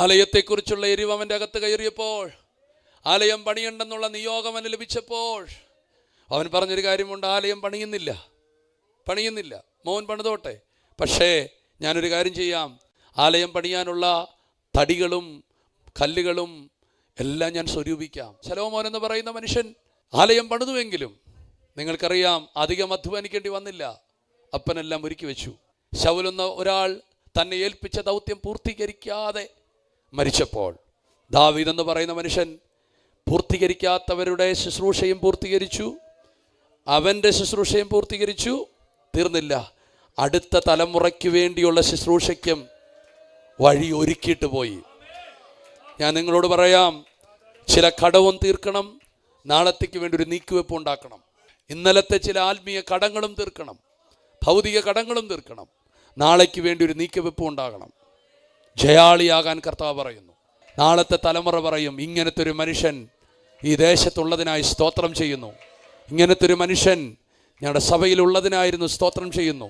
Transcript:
ആലയത്തെക്കുറിച്ചുള്ള എരിവ് അവൻ്റെ അകത്ത് കയറിയപ്പോൾ, ആലയം പണിയണ്ടെന്നുള്ള നിയോഗം അവന് ലഭിച്ചപ്പോൾ അവൻ പറഞ്ഞൊരു കാര്യമുണ്ട്: ആലയം പണിയുന്നില്ല, മോൻ പണിതോട്ടെ, പക്ഷേ ഞാനൊരു കാര്യം ചെയ്യാം, ആലയം പണിയാനുള്ള തടികളും കല്ലുകളും എല്ലാം ഞാൻ സ്വരൂപിക്കാം. ശലോമോൻ എന്ന് പറയുന്ന മനുഷ്യൻ ആലയം പണിതുവെങ്കിലും നിങ്ങൾക്കറിയാം, അധികം അധ്വാനിക്കേണ്ടി വന്നില്ല. അപ്പനെല്ലാം ഒരുക്കി വെച്ചു. ശൗലെന്ന ഒരാൾ തന്നെ ഏൽപ്പിച്ച ദൗത്യം പൂർത്തീകരിക്കാതെ മരിച്ചപ്പോൾ ദാവീദ് എന്ന് പറയുന്ന മനുഷ്യൻ പൂർത്തീകരിക്കാത്തവരുടെ ശുശ്രൂഷയും പൂർത്തീകരിച്ചു, അവൻ്റെ ശുശ്രൂഷയും പൂർത്തീകരിച്ചു. തീർന്നില്ല, അടുത്ത തലമുറയ്ക്ക് വേണ്ടിയുള്ള ശുശ്രൂഷയ്ക്കും വഴി ഒരുക്കിയിട്ട് പോയി. ഞാൻ നിങ്ങളോട് പറയാം, ചില കടവും തീർക്കണം, നാളത്തേക്ക് വേണ്ടി ഒരു നീക്കുവെപ്പ് ഉണ്ടാക്കണം. ഇന്നലത്തെ ചില ആത്മീയ കടങ്ങളും തീർക്കണം, ഭൗതിക കടങ്ങളും തീർക്കണം, നാളേക്ക് വേണ്ടി ഒരു നീക്കുവെപ്പ് ഉണ്ടാകണം. ജയാളിയാകാൻ കർത്താവ് പറയുന്നു. നാളത്തെ തലമുറ പറയും, ഇങ്ങനത്തെ ഒരു മനുഷ്യൻ ഈ ദേശത്തുള്ളതിനായി സ്തോത്രം ചെയ്യുന്നു, ഇങ്ങനത്തെ ഒരു മനുഷ്യൻ ഞങ്ങളുടെ സഭയിലുള്ളതിനായിരുന്നു സ്തോത്രം ചെയ്യുന്നു.